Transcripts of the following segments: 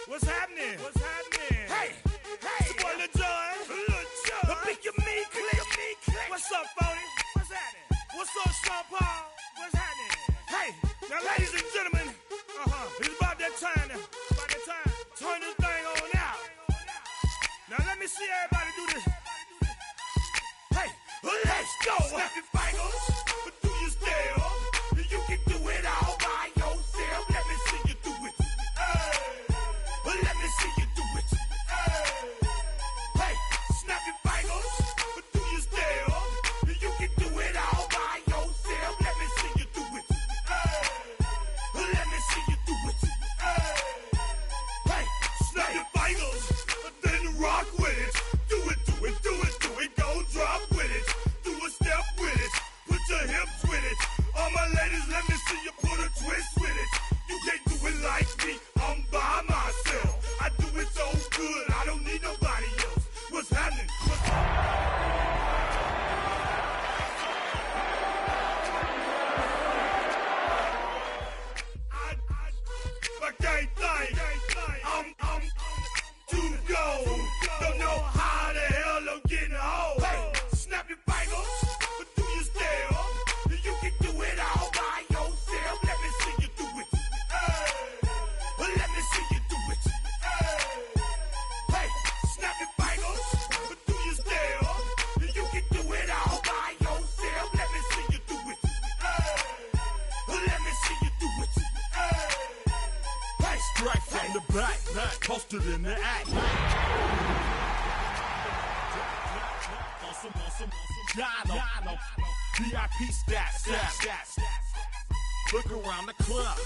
What's happening? What's happening? Hey, it's your boy Lil Jon. The Pick Your Me Click. What's up, Phony? What's happening? What's up, Sean Paul? What's happening? Hey, now, ladies and gentlemen, it's about that time. Turn this thing on out. Now, let me see everybody do this. Hey, let's go. Snap your fingers, but do you still? You can do it all by yourself. Let me see you do it. Let me see you do it. Hey, snap your fingers, but do you still? You can do it all by yourself. Let me see you do it. Let me see you do it. Hey, snap your fingers, then rock with it. Do it, do it, do it, do it. Go drop with it. Do a step with it. Put your hips with it. All my ladies, let me see you put a twist with it. You can't do it like me. I'm by myself. I do it so good. I don't need nobody else. What's happening? I can't think. I'm too go. Don't know how the hell I'm getting home. Hey, snap your fingers, but do you still? You can do it all by yourself. Let me see you do it. Let me see you do it. Hey, snap your fingers, but do you still? You can do it all by yourself. Let me see you do it. Let me see you do it. Hey, strike from the back, posted in the act. Awesome. Jono. VIP stats. Look around the club.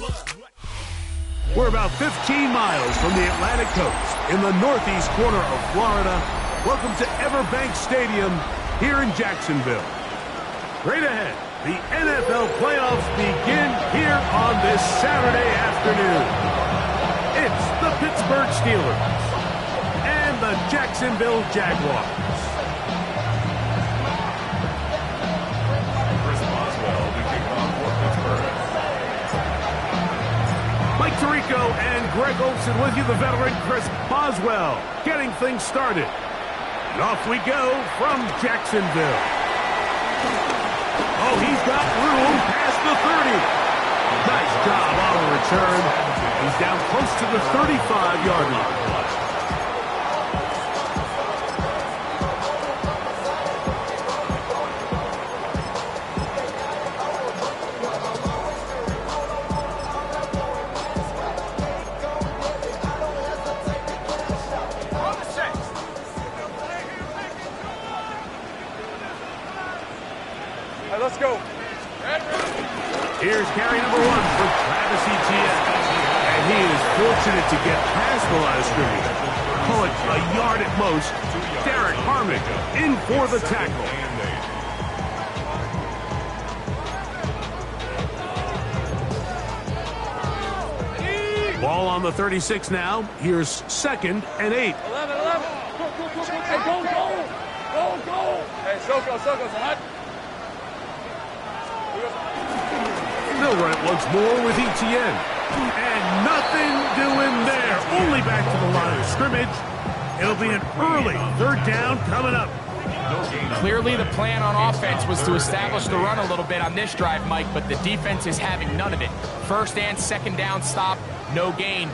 We're about 15 miles from the Atlantic coast in the northeast corner of Florida. Welcome to Everbank Stadium here in Jacksonville. Straight ahead, the NFL playoffs begin here on this Saturday afternoon. It's the Pittsburgh Steelers and the Jacksonville Jaguars. Mike Tirico and Greg Olsen with you, the veteran Chris Boswell, getting things started. And off we go from Jacksonville. Oh, he's got room past the 30. Nice job on the return. He's down close to the 35-yard line. Let's go. Here's carry number 1 for Travis Etienne. And he is fortunate to get past the line of scrimmage. Call it a yard at most. Derek Harmon in for the tackle. Ball on the 36 now. Here's 2nd and 8. 11. Hey, go. Hey, Soko, hot. They'll run it once more with Etienne. And nothing doing there. Only back to the line of scrimmage. It'll be an early 3rd down coming up. Clearly the plan on offense was to establish the run a little bit on this drive, Mike, but the defense is having none of it. 1st and 2nd down stop, no gain.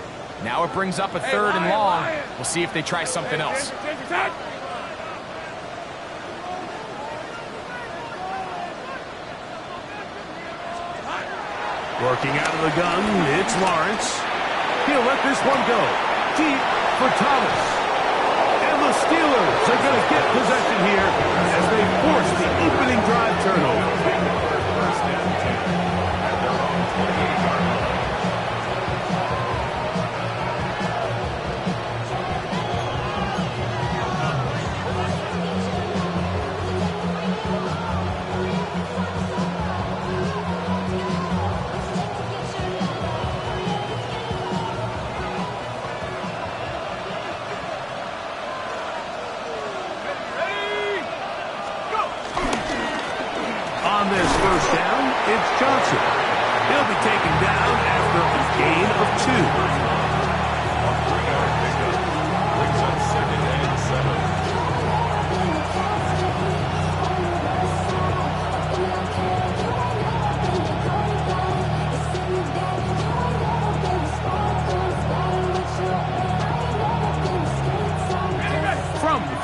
Now it brings up a 3rd and long. We'll see if they try something else. Working out of the gun, it's Lawrence. He'll let this one go. Deep for Thomas. And the Steelers are going to get possession here as they force the opening drive turnover. On this 1st down, it's Johnson. He'll be taken down after a gain of 2.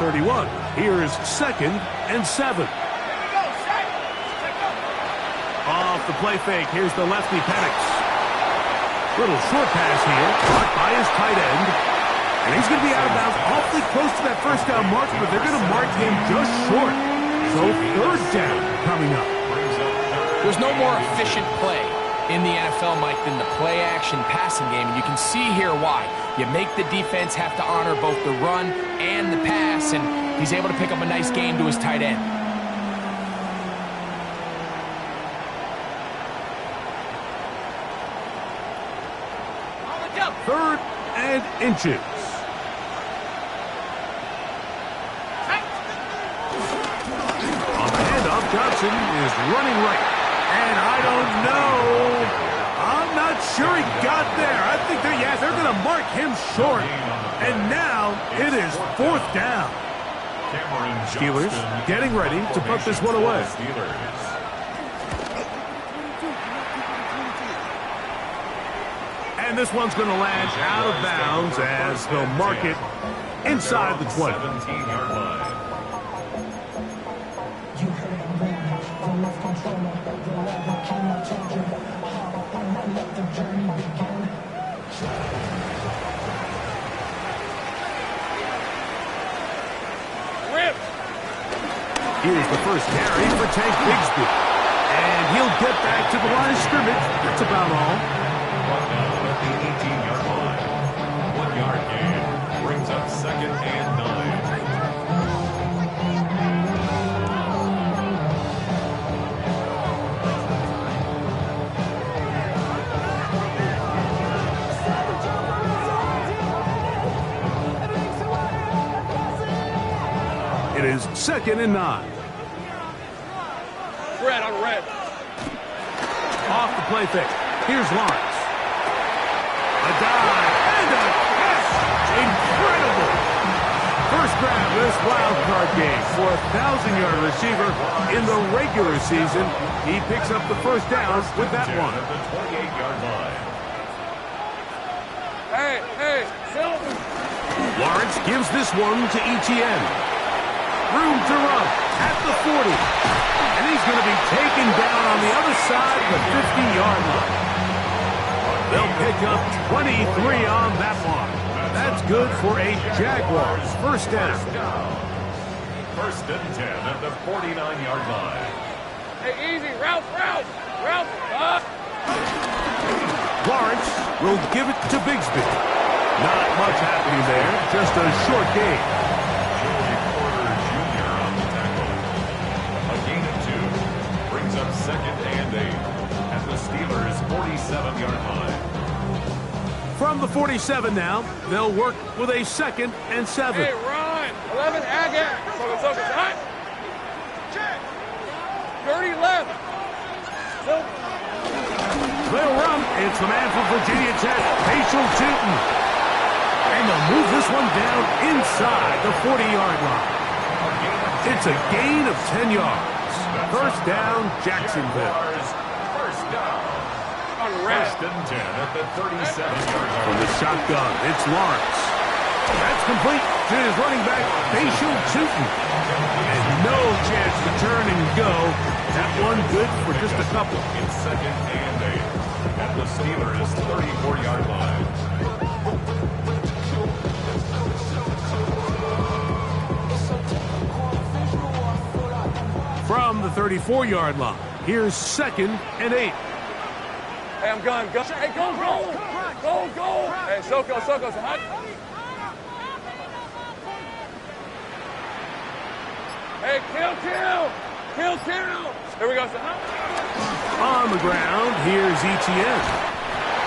31. Here's 2nd and 7. Off the play fake. Here's the lefty, Penix. Little short pass here, caught by his tight end. And he's going to be out of bounds awfully close to that first down mark, but they're going to mark him just short. So 3rd down coming up. There's no more efficient play in the NFL, Mike, than the play-action passing game. And you can see here why. You make the defense have to honor both the run and the pass, and he's able to pick up a nice gain to his tight end. Third and inches. On the handoff, Johnson is running right. And I don't know. I'm not sure he got there. I think they're going to mark him short. And now it is 4th down. Steelers getting ready to put this one away. And this one's going to land out of bounds as they'll mark it inside the 20. 17-yard line. Here's the first carry for Tank Bigsby. And he'll get back to the line of scrimmage. That's about all. 18-yard line. 1-yard gain brings up 2nd and 9. It is 2nd and 9. Red on red. Off the play fake. Here's Lawrence. A dive and a catch. Incredible. First grab this wild card game for a 1,000-yard receiver in the regular season. He picks up the first down with that one. At the 28-yard line. Hey, Silver. Lawrence gives this one to Etienne. Room to run at the 40. And he's going to be taken down on the other side of the 50-yard line. They'll pick up 23 on that one. That's good for a Jaguars first down. 1st and 10 at the 49-yard line. Hey, easy. Ralph. Lawrence will give it to Bigsby. Not much happening there, just a short gain. Joey Porter Jr. on the tackle. A gain of 2 brings up 2nd and 8 at the Steelers' 47-yard line. From the 47 now, they'll work with a 2nd and 7. Hey, Ron. 11, Agate. Soka, hot. Dirty left. Silver. They'll run. It's the man from Virginia Tech, Paschal Tootin. And they'll move this one down inside the 40-yard line. It's a gain of 10 yards. First down, Jacksonville. First down. On red. 1st and 10 at the 37-yard line. From the shotgun, it's Lawrence. That's complete to his running back, Paschal Tootin. And no chance to turn and go. That one good for just a couple. It's 2nd and 8 at the Steelers' 34-yard line. From the 34-yard line, here's 2nd and 8. Hey, I'm going. Go. Hey, go. Hey, Soko's hot. Hey, kill. Here we go, On the ground, here's Etienne.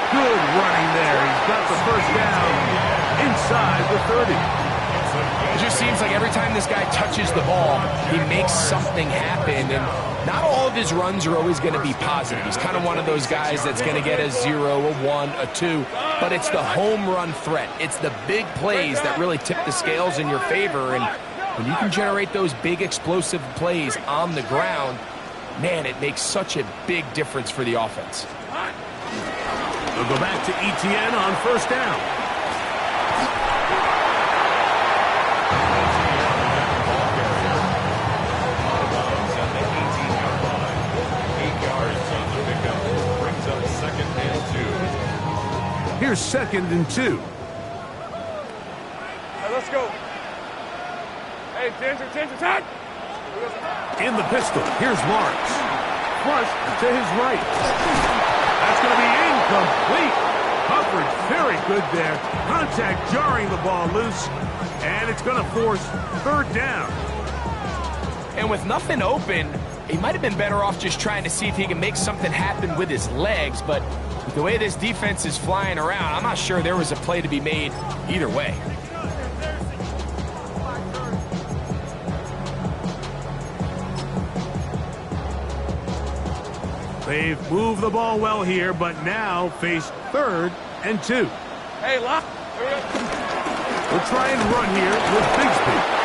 Good running there. He's got the first down inside the 30. It just seems like every time this guy touches the ball, he makes something happen, and not all of his runs are always going to be positive. He's kind of one of those guys that's going to get a 0, a 1, a 2, but it's the home run threat. It's the big plays that really tip the scales in your favor, and when you can generate those big explosive plays on the ground, man, it makes such a big difference for the offense. They'll go back to Etienne on first down. Here's 2nd and 2. Hey, let's go. Hey, Ginger, Ted. In the pistol, here's Lawrence. Flush to his right. That's going to be incomplete. Coverage very good there. Contact jarring the ball loose. And it's going to force 3rd down. And with nothing open, he might have been better off just trying to see if he can make something happen with his legs. But with the way this defense is flying around, I'm not sure there was a play to be made either way. They've moved the ball well here, but now face 3rd and 2. Hey, lock. We'll try and run here with Bigsby.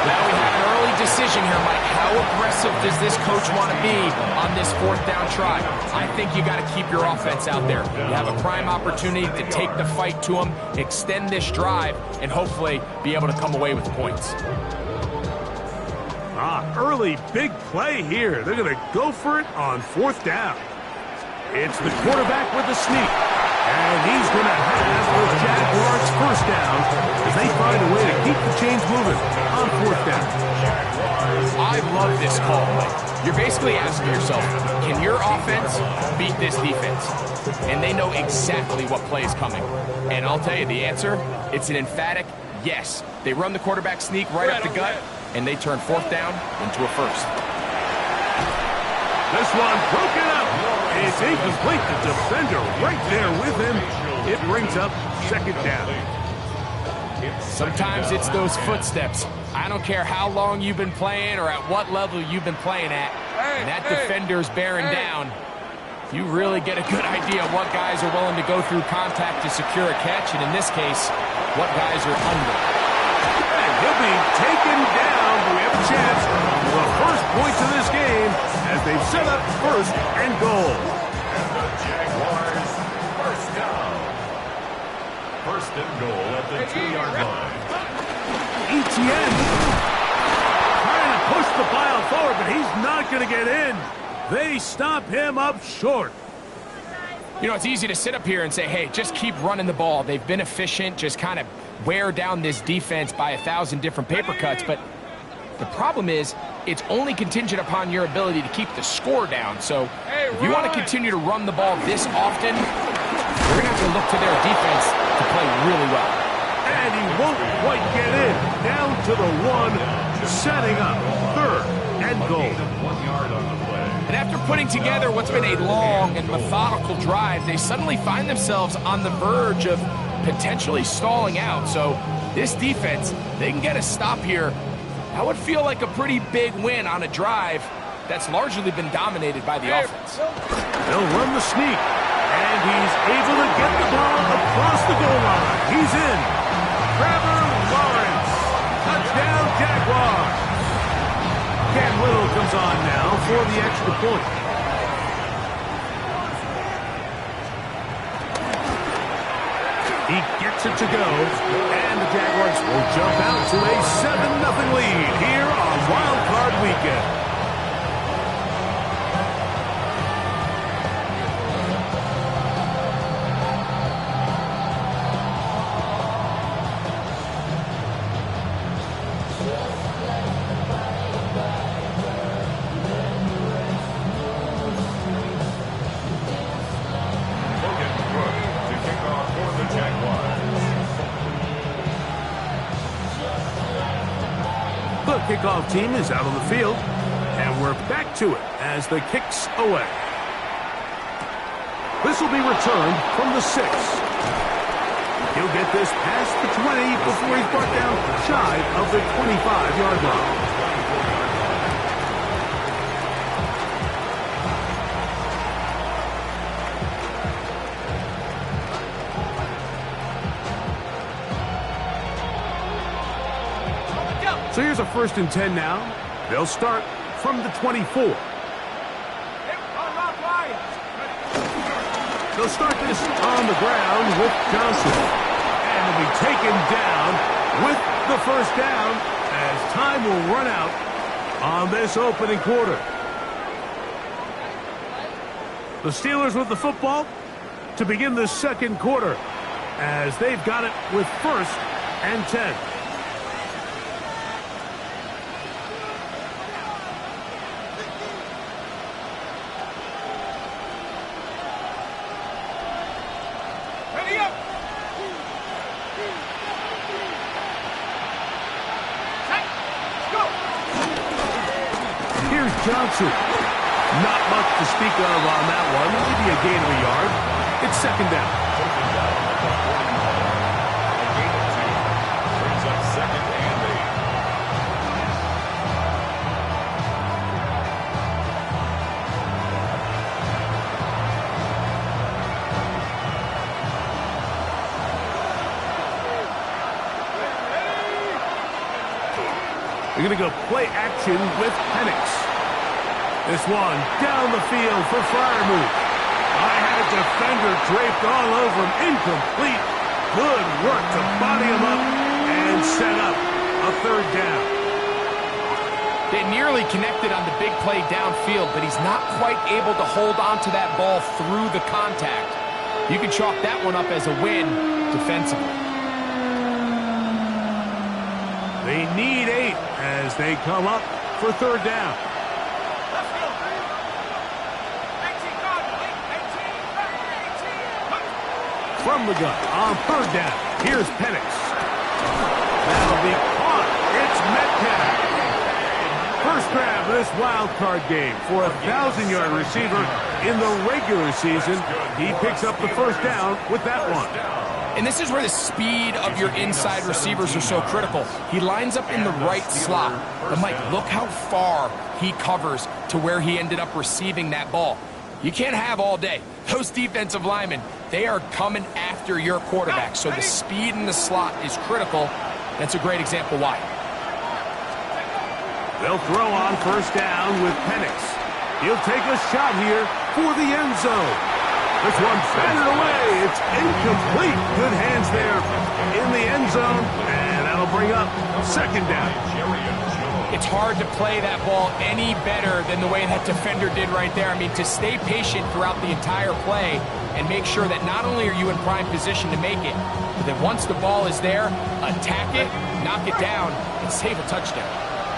Now we have an early decision here, Mike. How aggressive does this coach want to be on this 4th down try? I think you got to keep your offense out there. You have a prime opportunity to take the fight to them, extend this drive, and hopefully be able to come away with points. Early big play here. They're going to go for it on 4th down. It's the quarterback with the sneak. And he's going to have the Jaguars' 1st down as they find a way to keep the chains moving on 4th down. I love this call, Mike. You're basically asking yourself, can your offense beat this defense? And they know exactly what play is coming. And I'll tell you the answer, it's an emphatic yes. They run the quarterback sneak right up the gut, and they turn 4th down into a 1st. This one broken up. It's incomplete. The defender right there with him. It brings up 2nd down. Sometimes it's those footsteps. I don't care how long you've been playing or at what level you've been playing at. And that defender's bearing down. You really get a good idea of what guys are willing to go through contact to secure a catch, and in this case, what guys are under. And he'll be taken down. We have a chance for the first points of this game as they've set up 1st and goal. And the Jaguars, 1st down. 1st and goal at the 2-yard line. Etienne trying to push the pile forward, but he's not going to get in. They stop him up short. You know, it's easy to sit up here and say, hey, just keep running the ball. They've been efficient, just kind of wear down this defense by 1,000 different paper cuts. But the problem is, it's only contingent upon your ability to keep the score down. So if you want to continue to run the ball this often, you're going to have to look to their defense to play really well. And he won't quite get in. Down to the 1, setting up 3rd and goal. 1 yard on the play. And after putting together what's been a long and methodical drive, they suddenly find themselves on the verge of potentially stalling out. So this defense, they can get a stop here. That would feel like a pretty big win on a drive that's largely been dominated by the offense. They'll run the sneak, and he's able to get the ball across the goal line. He's in. Trevor Lawrence. Touchdown, Jaguars. Cam Little comes on now for the extra point. He gets it to go, and the Jaguars will jump out to a 7-0 lead here on Wild Card Weekend. Kickoff team is out on the field, and we're back to it as the kick's away. This will be returned from the 6. He'll get this past the 20 before he's brought down shy of the 25-yard line. So here's a 1st and 10 now. They'll start from the 24. They'll start this on the ground with Johnson. And he'll be taken down with the 1st down as time will run out on this opening quarter. The Steelers with the football to begin the 2nd quarter. as they've got it with 1st and 10. Here's Johnson. Not much to speak of on that one. Maybe a gain of a yard. It's 2nd down. A gain of 2 brings up 2nd and 8. They're going to go play action with Penix. This one down the field for Freiermuth. I had a defender draped all over him. Incomplete. Good work to body him up and set up a 3rd down. They nearly connected on the big play downfield, but he's not quite able to hold on to that ball through the contact. You can chalk that one up as a win defensively. They need 8 as they come up for 3rd down. From the gun on 3rd down. Here's Penix. That'll be caught. It's Metcalf. First grab of this wild card game for a 1,000-yard receiver in the regular season. He picks up the 1st down with that one. And this is where the speed of your inside receivers are so critical. He lines up in the right slot. But Mike, look how far he covers to where he ended up receiving that ball. You can't have all day. Those defensive linemen, they are coming after your quarterback. So the speed in the slot is critical. That's a great example why. They'll throw on 1st down with Penix. He'll take a shot here for the end zone. This one batted away. It's incomplete. Good hands there in the end zone. And that'll bring up 2nd down. It's hard to play that ball any better than the way that defender did right there. I mean, to stay patient throughout the entire play and make sure that not only are you in prime position to make it, but that once the ball is there, attack it, knock it down, and save a touchdown.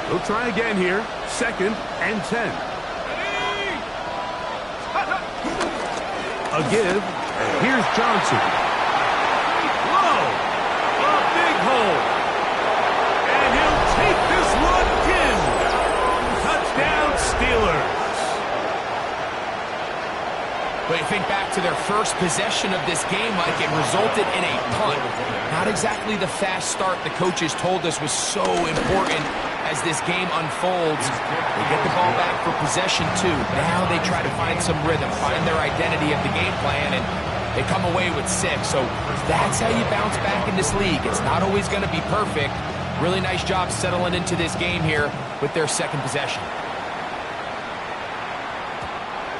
We'll try again here. 2nd and 10. A give. Here's Johnson. Whoa! A big hole. And he'll take this one in. Touchdown, Steelers. But you think back to their first possession of this game, Mike, it resulted in a punt. Not exactly the fast start the coaches told us was so important as this game unfolds. They get the ball back for possession 2. Now they try to find some rhythm, find their identity of the game plan, and they come away with 6. So that's how you bounce back in this league. It's not always going to be perfect. Really nice job settling into this game here with their 2nd possession.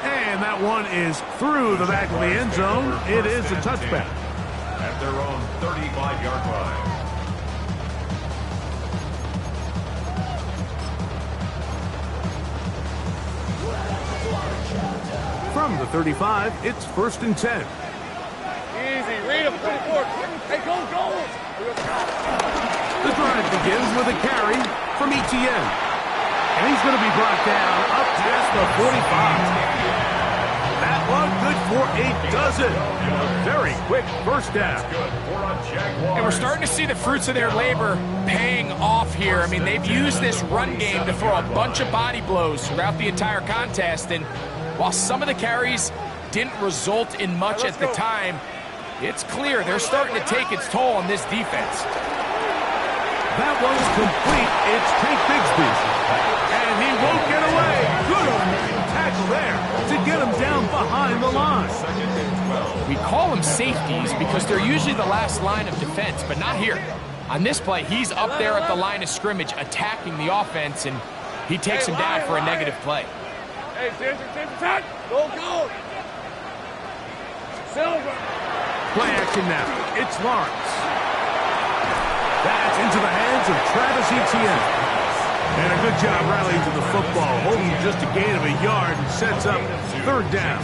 And that one is through the back of the end zone. It is a touchback. At their own 35-yard line. From the 35, it's 1st and 10. Easy, read him, 24. Hey, go. The drive begins with a carry from Etienne. And he's going to be brought down up past the 45. That one good for a dozen. A very quick 1st down. And we're starting to see the fruits of their labor paying off here. I mean, they've used this run game to throw a bunch of body blows throughout the entire contest. And while some of the carries didn't result in much at the time, it's clear they're starting to take its toll on this defense. That one's complete. It's Tank Bigsby. And he won't get away. Good tackle there to get him down behind the line. We call them safeties because they're usually the last line of defense, but not here. On this play, he's up there at the line of scrimmage attacking the offense, and he takes him down for a negative play. Hey, Ginger, go. Silver. Play action now. It's Lawrence. That's into the hands of Travis Etienne. And a good job rallying to the football, holding just a gain of a yard and sets up third down.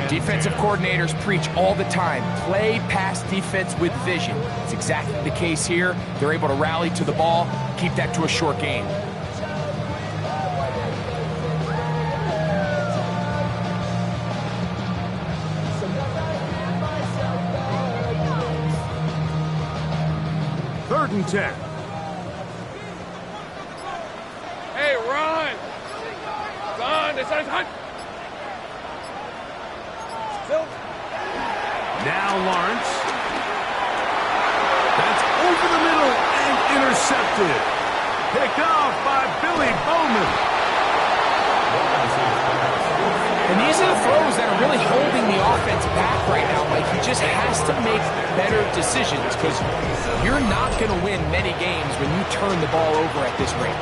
Defensive coordinators preach all the time, play pass defense with vision. It's exactly the case here. They're able to rally to the ball, keep that to a short gain. Third and 10. Hey, run! Run! It's hunt! Now Lawrence. That's over the middle and intercepted. Picked off by Billy Bowman. And these are the throws that are really holding the offense back right now. Like, he just has to make better decisions because you're not going to win many games when you turn the ball over at this rate.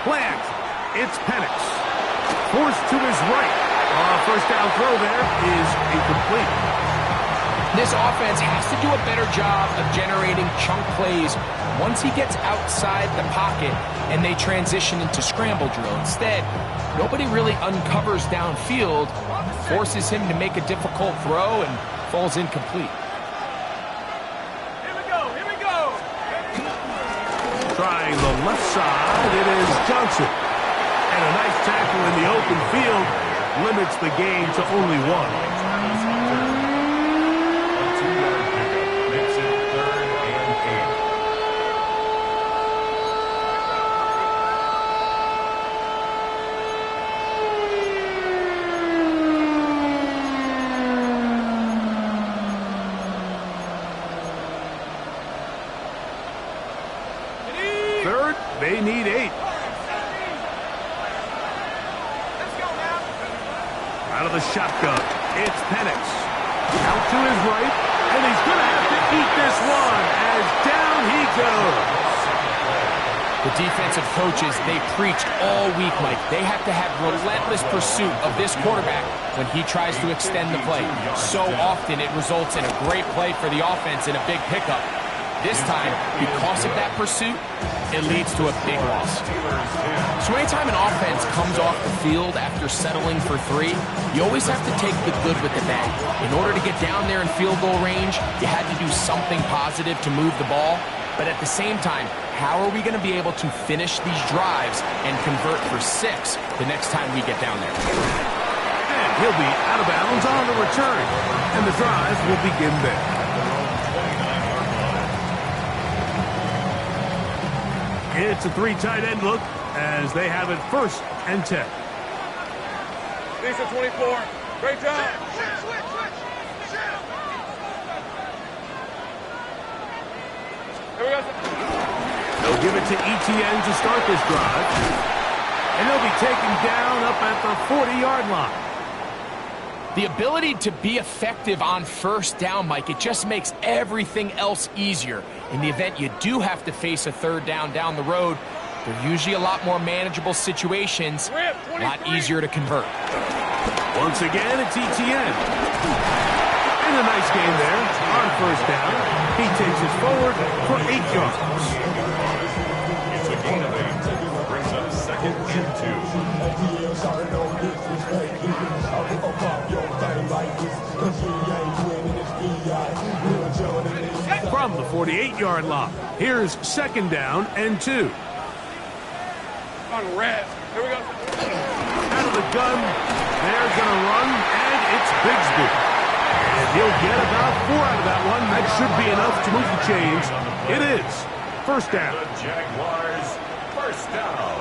Plant. It's Penix. Forced to his right. First down throw there is incomplete. This offense has to do a better job of generating chunk plays once he gets outside the pocket and they transition into scramble drill. Instead, nobody really uncovers downfield, forces him to make a difficult throw, and falls incomplete. Here we go! Here we go! Trying the left side, it is Johnson. And a nice tackle in the open field limits the gain to only one. Makes it 3rd and 8. Third, they need 8. Out of the shotgun, it's Penix. Out to his right, and he's going to have to eat this one as down he goes. The defensive coaches, they preached all week, Mike. They have to have relentless pursuit of this quarterback when he tries to extend the play. So often it results in a great play for the offense and a big pickup. This time, because of that pursuit, it leads to a big loss. So anytime an offense comes off the field after settling for 3, you always have to take the good with the bad. In order to get down there in field goal range, you had to do something positive to move the ball. But at the same time, how are we going to be able to finish these drives and convert for 6 the next time we get down there? And he'll be out of bounds on the return, and the drive will begin there. It's a 3 tight end look as they have it 1st and 10. Lisa 24. Great job. Here we go. They'll give it to Etienne to start this drive. And they'll be taken down up at the 40-yard line. The ability to be effective on 1st down, Mike, it just makes everything else easier. In the event you do have to face a 3rd down the road, they're usually a lot more manageable situations, a lot easier to convert. Once again, it's Etienne. And a nice game there on 1st down. He takes it forward for 8 yards. It's a gain of 8. Brings up 2nd and 2. From the 48-yard line, here's 2nd down and 2. On red. Here we go. Out of the gun, they're going to run, and it's Bigsby. And he'll get about 4 out of that one. That should be enough to move the chains. It is 1st down. The Jaguars, 1st down.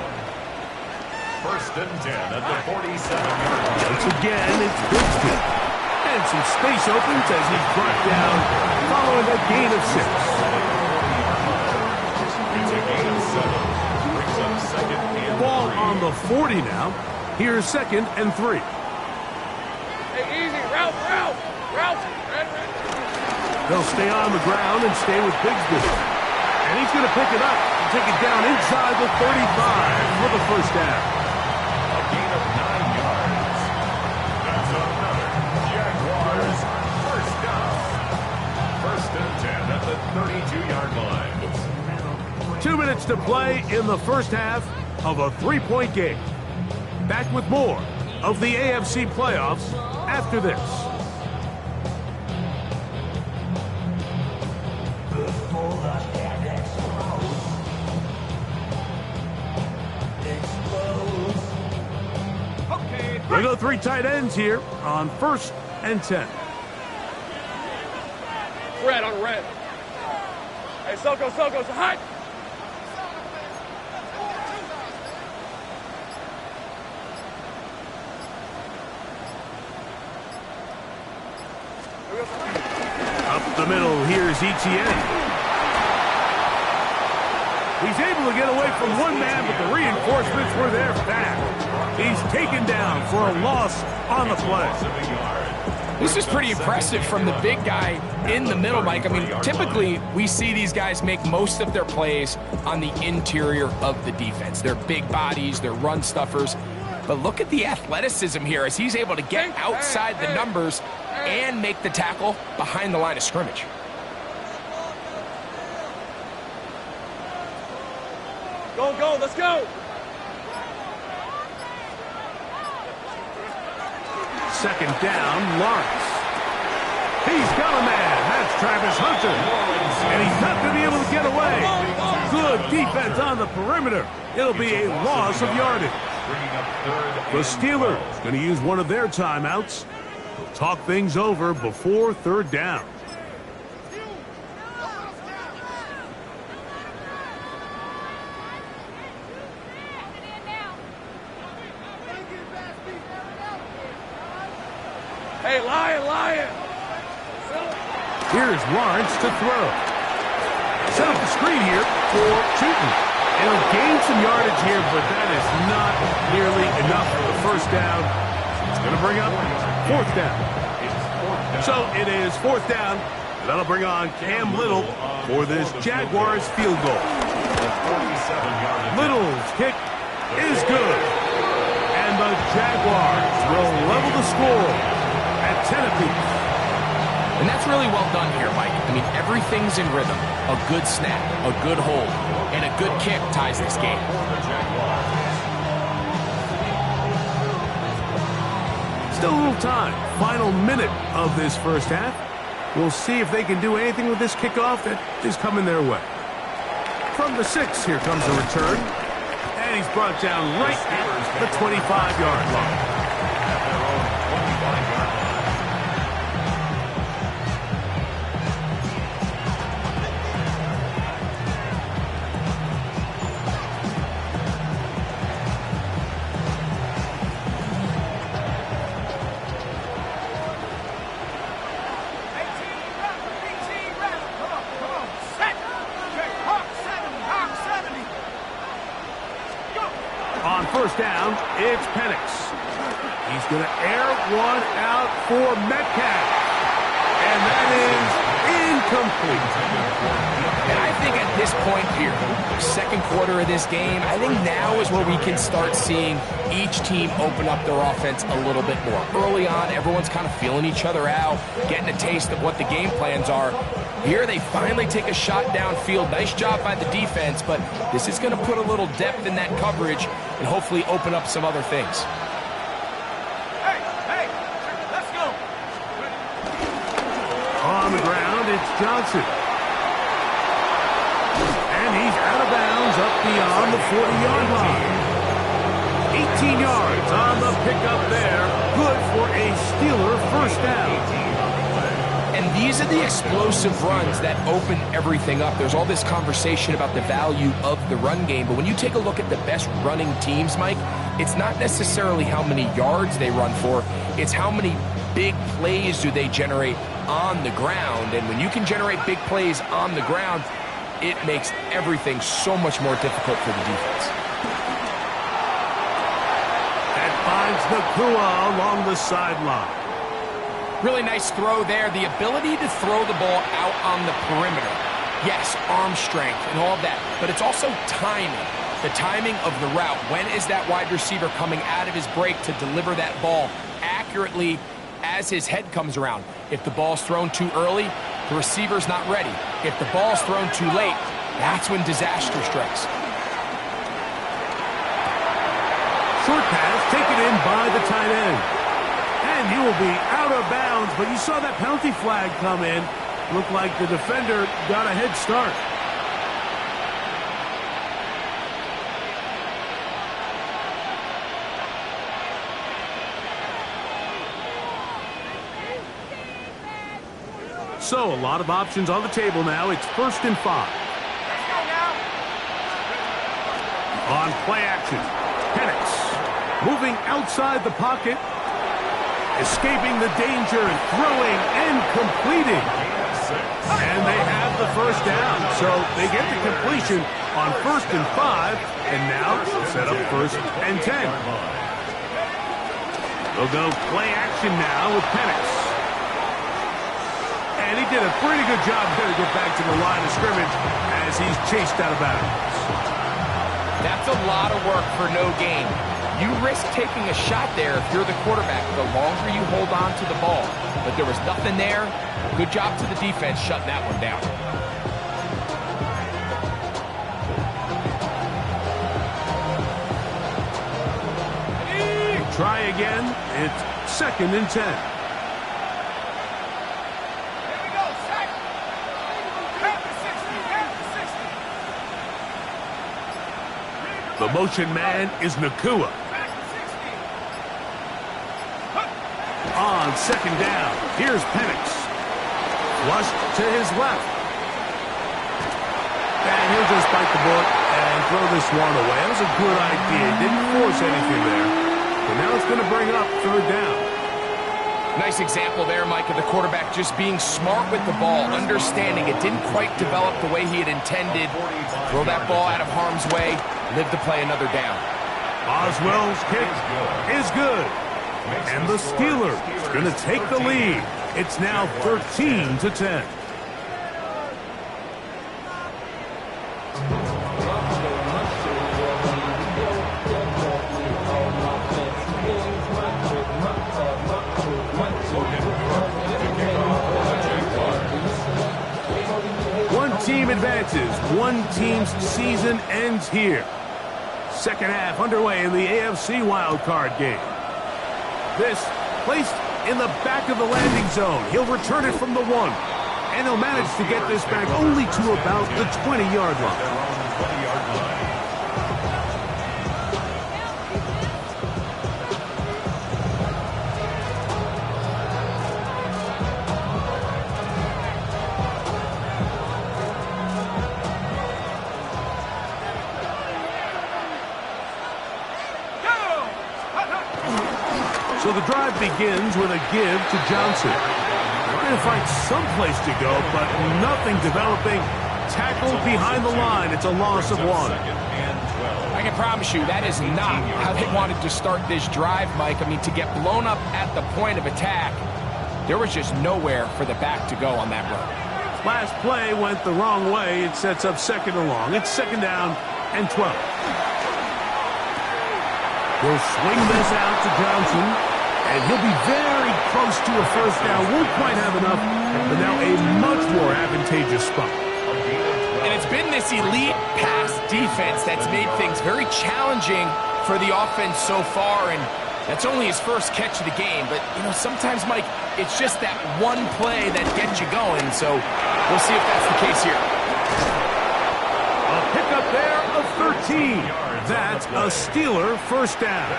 1st and 10 at the 47-yard line. Once again, it's Bigsby. And some space opens as he's brought down following a gain of 6. It's a gain of 7. Brings up 2nd and 3. Ball on the 40 now. Here's 2nd and 3. Hey, easy. Route. Red. They'll stay on the ground and stay with Bigsby. And he's going to pick it up and take it down inside the 35 for the 1st down. A 32-yard line. 2 minutes to play in the first half of a 3-point game. Back with more of the AFC playoffs after this. We go 3 tight ends here on 1st and 10. Red on red. Hey, Soko, hot. Up the middle, here's Etienne. He's able to get away from one man, but the reinforcements were there fast. He's taken down for a loss on the play. This is pretty impressive from the big guy in the middle, Mike. I mean, typically we see these guys make most of their plays on the interior of the defense. They're big bodies, they're run stuffers. But look at the athleticism here as he's able to get outside the numbers and make the tackle behind the line of scrimmage. Go, let's go. Second down, Lawrence. He's got a man. That's Travis Hunter. And he's not going to be able to get away. Good defense on the perimeter. It'll be a loss of yardage. The Steelers going to use one of their timeouts. They'll talk things over before 3rd down. Hey, Lion. Here's Lawrence to throw. Set up the screen here for Chutin. It'll gain some yardage here, but that is not nearly enough for the 1st down. It's going to bring up 4th down. So it is 4th down. That'll bring on Cam Little for this Jaguars field goal. Little's kick is good. And the Jaguars will level the score at 10 apiece. And that's really well done here, Mike. I mean, everything's in rhythm. A good snap, a good hold, and a good kick ties this game. Still a little time. Final minute of this first half. We'll see if they can do anything with this kickoff that is coming their way. From the 6, here comes a return. And he's brought down right at the 25-yard line. On 1st down, it's Penix. He's going to air one out for Metcalf. And that is incomplete. And I think at this point here, 2nd quarter of this game, I think now is where we can start seeing each team open up their offense a little bit more. Early on, everyone's kind of feeling each other out, getting a taste of what the game plans are. Here they finally take a shot downfield. Nice job by the defense, but this is going to put a little depth in that coverage and hopefully open up some other things. Hey, let's go. On the ground, it's Johnson. And he's out of bounds up beyond the 40-yard line. 18 yards on the pickup there. Good for a Steeler 1st down. And these are the explosive runs that open everything up. There's all this conversation about the value of the run game, but when you take a look at the best running teams, Mike, it's not necessarily how many yards they run for, it's how many big plays do they generate on the ground. And when you can generate big plays on the ground, it makes everything so much more difficult for the defense. That finds Nacua along the sideline. Really nice throw there. The ability to throw the ball out on the perimeter. Yes, arm strength and all of that, but it's also timing. The timing of the route. When is that wide receiver coming out of his break to deliver that ball accurately as his head comes around? If the ball's thrown too early, The receiver's not ready. If the ball's thrown too late, that's when disaster strikes. Short pass taken in by the tight end. And he will be out of bounds, but you saw that penalty flag come in. Looked like the defender got a head start. So, a lot of options on the table now. It's 1st and 5. On play action, Penix moving outside the pocket, escaping the danger, throwing and completing. And they have the first down, so they get the completion on 1st and 5, and now set up 1st and 10. They'll go play action now with Penix. And he did a pretty good job there to get back to the line of scrimmage as he's chased out of bounds. That's a lot of work for no gain. You risk taking a shot there if you're the quarterback the longer you hold on to the ball. But there was nothing there. Good job to the defense shutting that one down. Try again. It's 2nd and 10. The motion man is Nacua. On 2nd down, here's Penix. Flushed to his left. And he'll just bite the bullet and throw this one away. That was a good idea. Didn't force anything there. But now it's going to bring up 3rd down. Nice example there, Mike, of the quarterback just being smart with the ball, understanding it didn't quite develop the way he had intended. Throw that ball out of harm's way, live to play another down. Boswell's kick is good. And the Steelers going to take the lead. It's now 13-10. One team advances. One team's season ends here. Second half underway in the AFC wildcard game. This placed in the back of the landing zone. He'll return it from the 1. And he'll manage to get this back only to about the 20-yard line. So the drive begins with a give to Johnson. Trying to find some place to go, but nothing developing. Tackled behind the line. It's a loss of 1. I can promise you that is not how they wanted to start this drive, Mike. I mean, to get blown up at the point of attack, there was just nowhere for the back to go on that run. Last play went the wrong way. It sets up 2nd and long. It's 2nd down and 12. He'll swing this out to Johnson. And he'll be very close to a 1st down. Won't quite have enough, but now a much more advantageous spot. And it's been this elite pass defense that's made things very challenging for the offense so far. And that's only his first catch of the game. But, you know, sometimes, Mike, it's just that one play that gets you going. So we'll see if that's the case here. A pickup there of 13. That's a Steeler 1st down.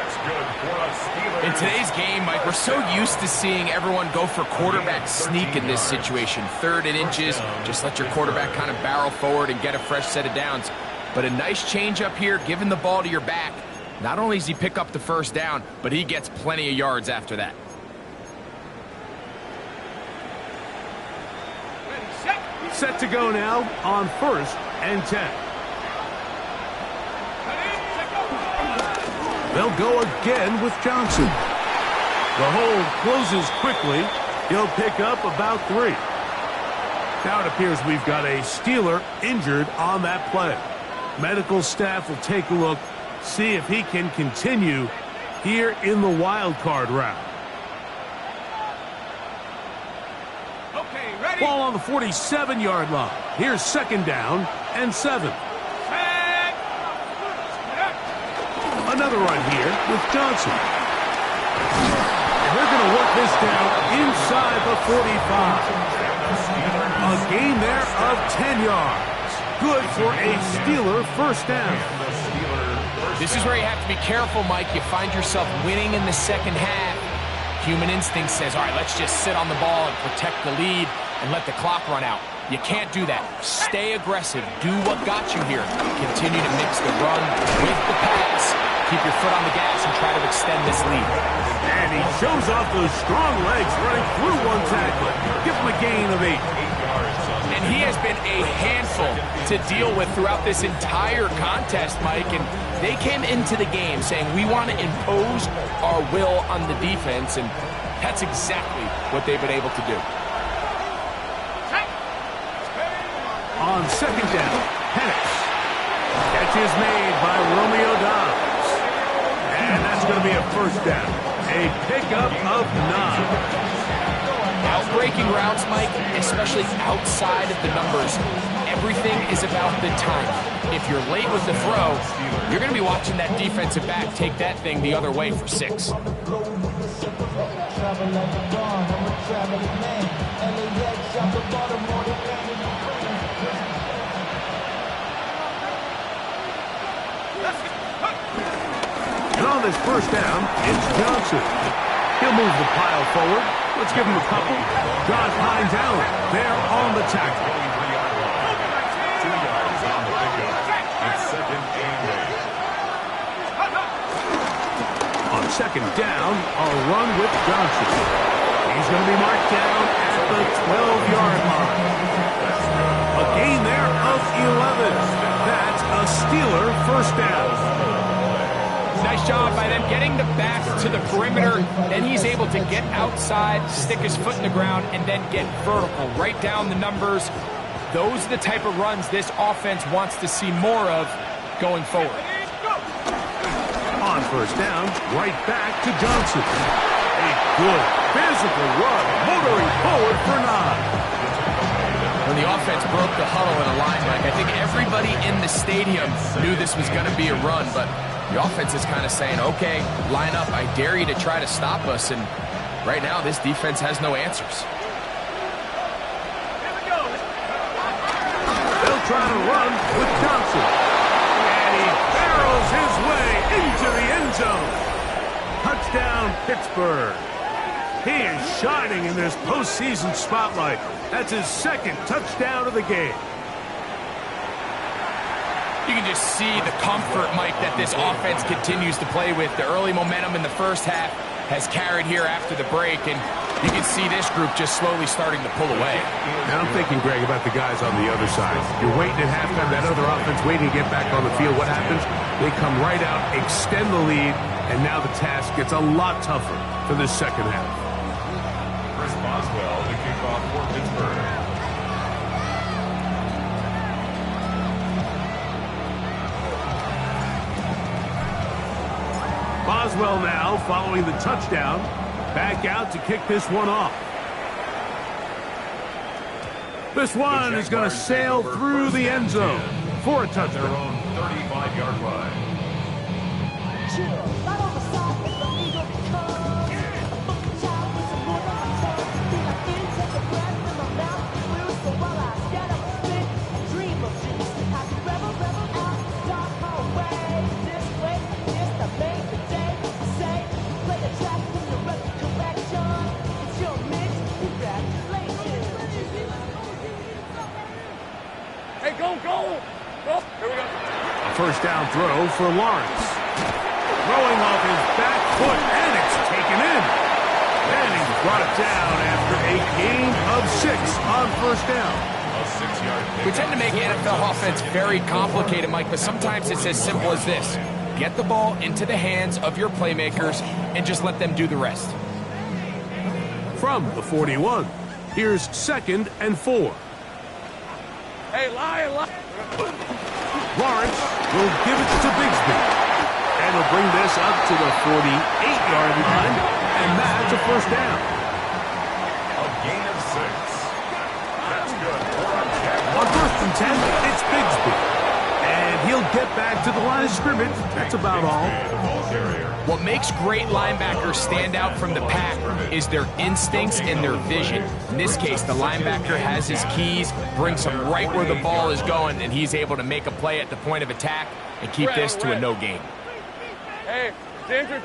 In today's game, Mike, we're so used to seeing everyone go for quarterback sneak in this situation. 3rd and inches, just let your quarterback kind of barrel forward and get a fresh set of downs. But a nice change up here, giving the ball to your back. Not only does he pick up the 1st down, but he gets plenty of yards after that. Set to go now on 1st and 10. They'll go again with Johnson. The hold closes quickly. He'll pick up about 3. Now it appears we've got a Steeler injured on that play. Medical staff will take a look, see if he can continue here in the wild card round. Okay, ready? Ball on the 47-yard line. Here's second down and 7. Another run here with Johnson. And they're going to work this down inside the 45. A gain there of 10 yards. Good for a Steeler first down. This is where you have to be careful, Mike. You find yourself winning in the second half. Human instinct says, all right, let's just sit on the ball and protect the lead and let the clock run out. You can't do that. Stay aggressive. Do what got you here. Continue to mix the run with the pass. Keep your foot on the gas and try to extend this lead. And he shows off those strong legs running through one tackle. Give him a gain of 8. And he has been a handful to deal with throughout this entire contest, Mike. And they came into the game saying, we want to impose our will on the defense, and that's exactly what they've been able to do. On second down, Penix. Catch is made by Romeo Doubs. And that's going to be a first down. A pickup of 9. Outbreaking routes, Mike, especially outside of the numbers, everything is about the time. If you're late with the throw, you're going to be watching that defensive back take that thing the other way for 6. And on this first down, it's Johnson. He'll move the pile forward. Let's give him a couple. John Hines Allen there on the tackle. 2 yards on the pickup. It's second and 8. On second down, a run with Johnson. He's going to be marked down at the 12-yard line. A gain there of 11. That's a Steeler first down. Nice job by them getting the back to the perimeter. Then he's able to get outside, stick his foot in the ground, and then get vertical. Right down the numbers. Those are the type of runs this offense wants to see more of going forward. On first down, right back to Johnson. A good physical run, motoring forward for 9. When the offense broke the huddle in a line, Mike, I think everybody in the stadium knew this was going to be a run, but the offense is kind of saying, okay, line up, I dare you to try to stop us, and right now this defense has no answers. They'll try to run with Johnson. And he barrels his way into the end zone. Touchdown, Pittsburgh. He is shining in this postseason spotlight. That's his second touchdown of the game. You can just see the comfort, Mike, that this offense continues to play with. The early momentum in the first half has carried here after the break, and you can see this group just slowly starting to pull away. Now I'm thinking, Greg, about the guys on the other side. You're waiting at halftime, that other offense waiting to get back on the field. What happens? They come right out, extend the lead, and now the task gets a lot tougher for this second half. Chris Boswell to kick off for Pittsburgh. Boswell now, following the touchdown, back out to kick this one off. This one is going to sail through the end zone for a touchdown. Their own 35-yard line. First down throw for Lawrence. Throwing off his back foot, and it's taken in. And he's brought it down after a gain of 6 on first down. A 6-yard pick. We tend to make NFL offense very complicated, Mike, but sometimes it's as simple as this. Get the ball into the hands of your playmakers and just let them do the rest. From the 41, here's second and 4. Hey, Lion. Lawrence will give it to Bigsby. And he'll bring this up to the 48-yard line, and that's a first down. A gain of 6. and 10, it's Bigsby. And he'll get back to the line of scrimmage. That's about all. What makes great linebackers stand out from the pack is their instincts and their vision. In this case, the linebacker has his keys, brings him right where the ball is going, and he's able to make a play at the point of attack and keep this to a no gain. Hey, Tinter.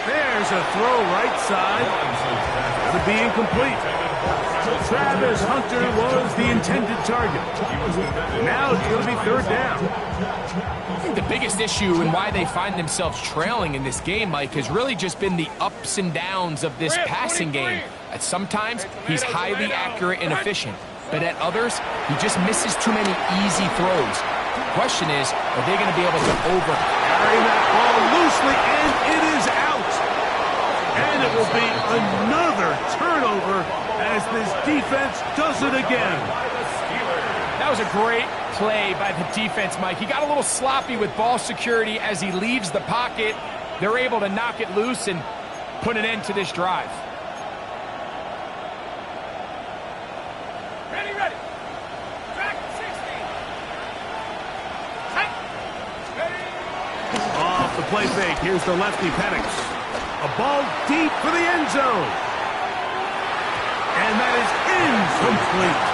There's a throw right side. That'll be incomplete. Travis Hunter was the intended target. Now it's going to be third down. I think the biggest issue and why they find themselves trailing in this game, Mike, has really just been the ups and downs of this passing game. At sometimes, he's highly accurate and efficient, but at others, he just misses too many easy throws. The question is, are they going to be able to Carrying that ball loosely, and it is out. And it will be another turnover as this defense does it again. That was a great play by the defense, Mike. He got a little sloppy with ball security as he leaves the pocket. They're able to knock it loose and put an end to this drive. Ready. Track 60. Off the play fake, here's the lefty Penix. A ball deep for the end zone. And that is incomplete.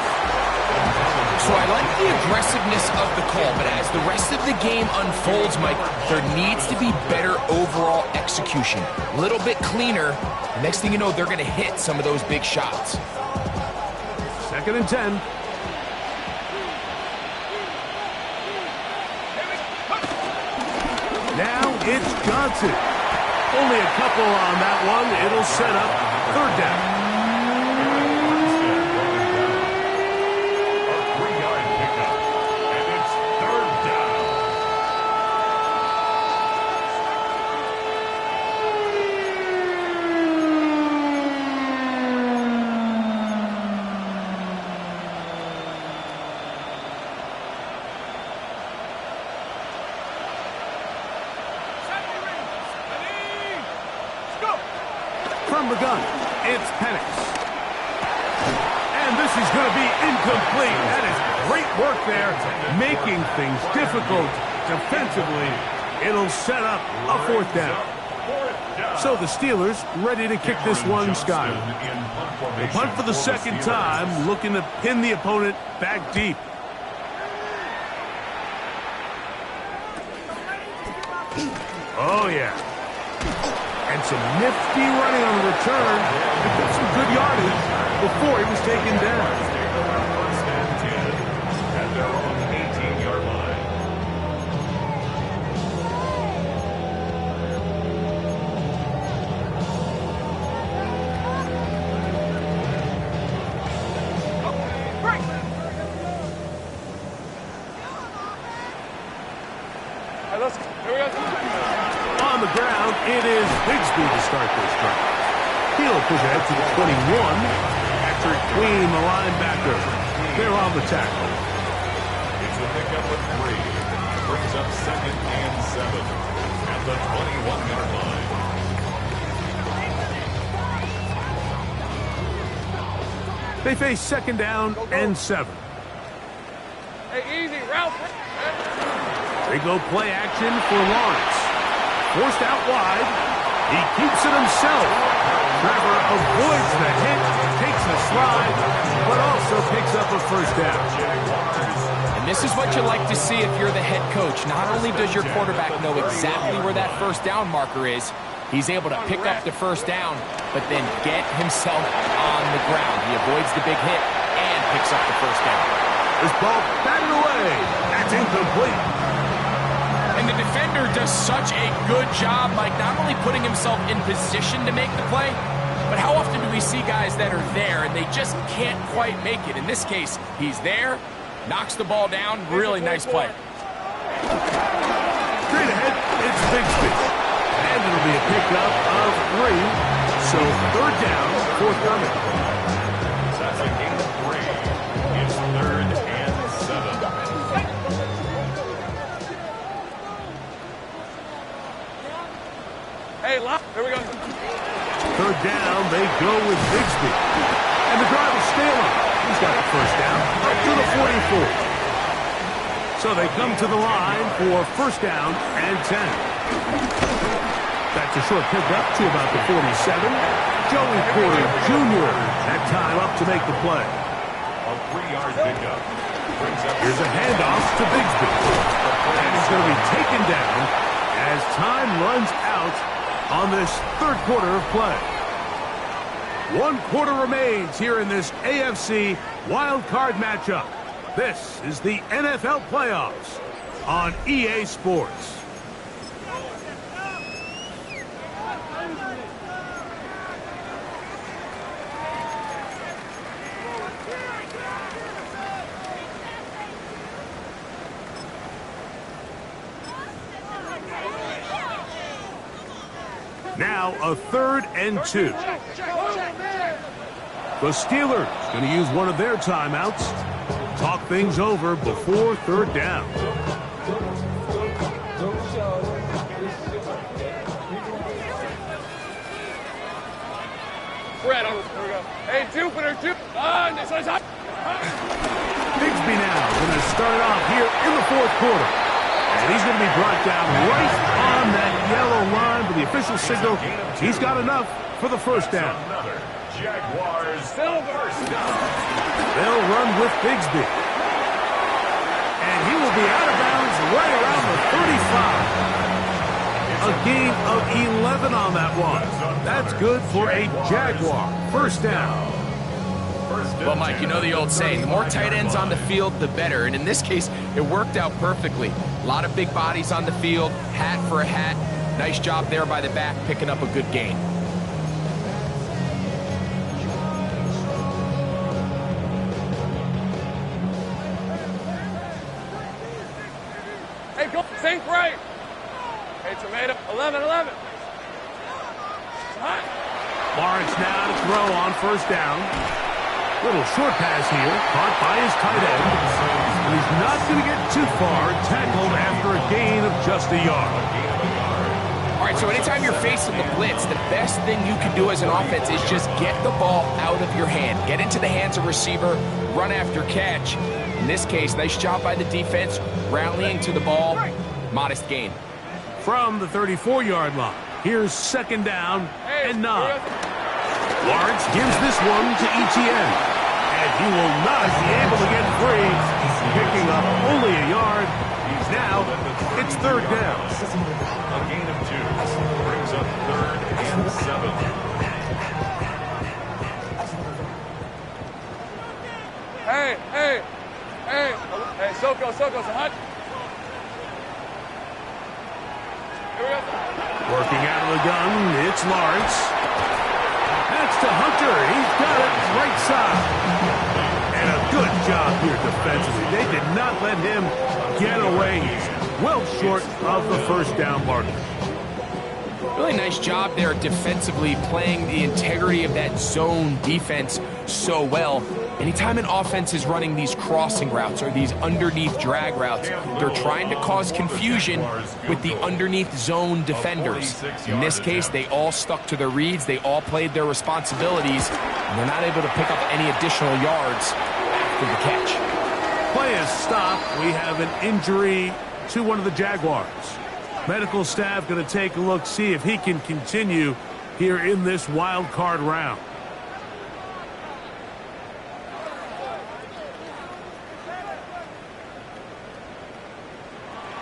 So I like the aggressiveness of the call, but as the rest of the game unfolds, Mike, there needs to be better overall execution. A little bit cleaner. Next thing you know, they're going to hit some of those big shots. 2nd and 10. Now it's Johnson. Only a couple on that one. It'll set up third down. From the gun, it's Penix. And this is going to be incomplete. That is great work there, making things difficult defensively. It'll set up a fourth down. So the Steelers ready to kick this one skyward. They punt for the second time, looking to pin the opponent back deep. Oh, yeah. And some nifty running on the return. Picked up some good yardage before he was taken down. At their own 18-yard line. All right, here we go. On the ground, it is Bigsby to start this drive. He'll push ahead to the 21. Patrick Queen, the linebacker. They're on the tackle. It's a pickup of 3. Brings up 2nd and 7 at the 21-yard line. They face 2nd down and 7. Hey, easy, Ralph. They go play action for Lawrence. Forced out wide. He keeps it himself. Trevor avoids the hit, takes a slide, but also picks up a first down. And this is what you like to see if you're the head coach. Not only does your quarterback know exactly where that first down marker is, he's able to pick up the first down, but then get himself on the ground. He avoids the big hit and picks up the first down. This ball batted away. That's incomplete. And the defender does such a good job, Mike, not only putting himself in position to make the play, but how often do we see guys that are there and they just can't quite make it? In this case, he's there, knocks the ball down. Really nice play. Straight ahead, it's Bigsby. And it'll be a pickup of 3. So 3rd down, 4th coming. That's a gain of 3. It's 3rd and 7. Hey, here we go. 3rd down, they go with Bigsby. So they come to the line for first down and 10. That's a short pickup to about the 47. Joey Porter Jr. that time up to make the play. A 3-yard pickup. Here's a handoff to Bigsby. And he's going to be taken down as time runs out on this third quarter of play. 1 quarter remains here in this AFC wild card matchup. This is the NFL playoffs on EA Sports. Now a 3rd and 2. The Steelers going to use one of their timeouts. Talk things over before 3rd down. Fred, here we go. Hey, Jupiter, this one's hot. Bigsby now going to start it off here in the 4th quarter. And he's going to be brought down right on that yellow line with the official signal. He's got enough for the first down. Jaguars first down. They'll run with Bigsby. And he will be out of bounds right around the 35. A gain of 11 on that one. That's good for a Jaguar. First down. Well, Mike, you know the old saying, the more tight ends on the field, the better. And in this case, it worked out perfectly. A lot of big bodies on the field, hat for a hat. Nice job there by the back, picking up a good gain. Hey, go, think right. Hey, Tomato, 11. Lawrence now to throw on first down. Little short pass here, caught by his tight end. And he's not going to get too far, tackled after a gain of just a yard. All right, so anytime you're facing the blitz, the best thing you can do as an offense is just get the ball out of your hand. Get into the hands of receiver, run after catch. In this case, nice job by the defense, rallying to the ball, modest gain. From the 34-yard line, here's 2nd down and 9. Lawrence gives this one to Etienne, and he will not be able to get free. Picking up only a yard. Now it's 3rd down. A gain of 2 brings up 3rd and 7. Hey, Soko's hot. Here we go. Working out of the gun, it's Lawrence. That's to Hunter. He's got it right side. And a good job here defensively. They did not let him get away. He's well short of the first down marker. Really nice job there defensively, playing the integrity of that zone defense so well. Anytime an offense is running these crossing routes or these underneath drag routes, they're trying to cause confusion with the underneath zone defenders. In this case, they all stuck to their reads. They all played their responsibilities. And they're not able to pick up any additional yards after the catch. Play is stopped. We have an injury to one of the Jaguars. Medical staff going to take a look, see if he can continue here in this wild card round.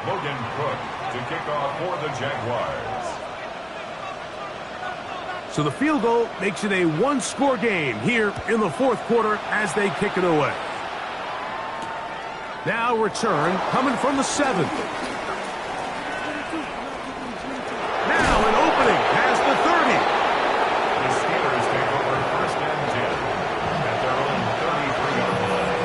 Logan Cook to kick off for the Jaguars. So the field goal makes it a 1-score game here in the 4th quarter as they kick it away. Now return coming from the 7. Now an opening past the 30. The Steelers take over 1st and 10 at their own 33-yard line.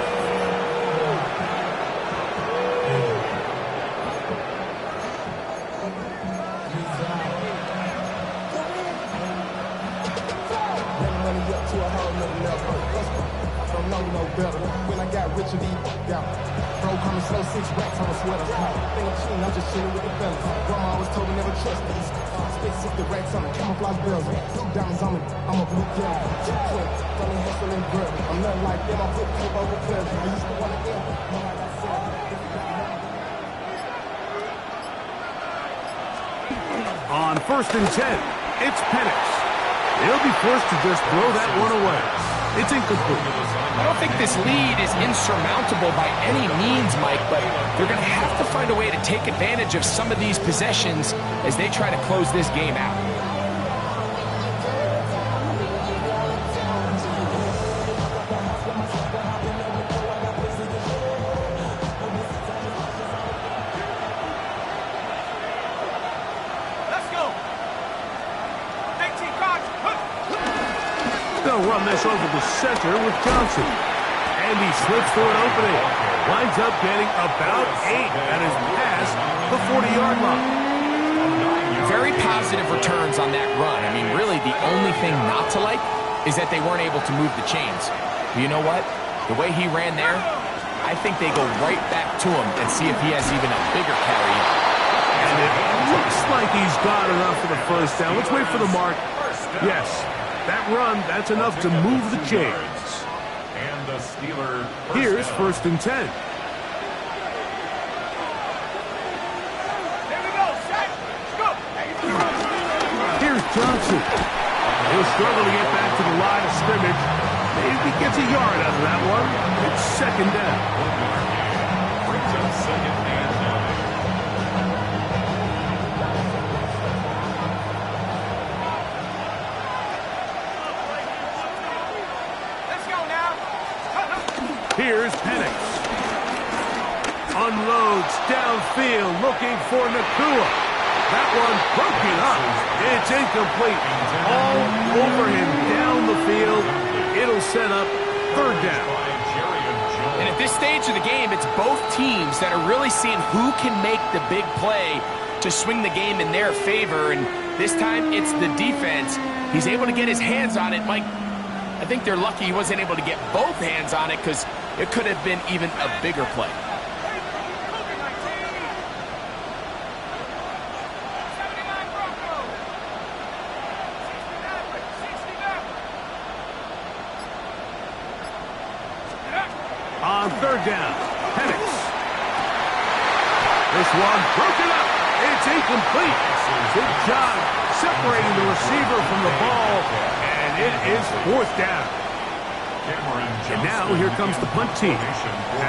When I got rich and bro, coming slow, 6 racks on a sweater. Think I'm cheating, I'm just chilling with the fellas. Grandma always told me never trust these. Spit 60 racks on it, camouflage bills. Two diamonds on me, I'm a blue gem. Two clip, funny hustling grip. I'm nothing like them, I put clip over clip. I used to want to end, but like I said, if you got money. On 1st and 10, it's Penix. He'll be forced to just throw that one away. It's incomplete. I don't think this lead is insurmountable by any means, Mike, but they're going to have to find a way to take advantage of some of these possessions as they try to close this game out. They'll run this over the center with Johnson. And he slips through an opening. Winds up getting about 8 and is past the 40-yard line. Very positive returns on that run. I mean, really, the only thing not to like is that they weren't able to move the chains. But you know what? The way he ran there, I think they go right back to him and see if he has even a bigger carry. And it looks like he's got enough for the first down. Let's wait for the mark. Yes. That run, that's enough to move the chains. And the Steeler. Here's 1st and 10. Here's Johnson. He'll struggle to get back to the line of scrimmage. Maybe gets a yard out of that one. It's 2nd down. Brings up 2nd and 9. Here's Penix. Unloads downfield looking for Nacua. That one broken up. It's incomplete. All over him down the field. It'll set up 3rd down. And at this stage of the game, it's both teams that are really seeing who can make the big play to swing the game in their favor. And this time, it's the defense. He's able to get his hands on it. Mike, I think they're lucky he wasn't able to get both hands on it because it could have been even a bigger play. On 3rd down, Penix. This one broken up. It's incomplete. Good job separating the receiver from the ball, and it is 4th down. And now here comes the punt team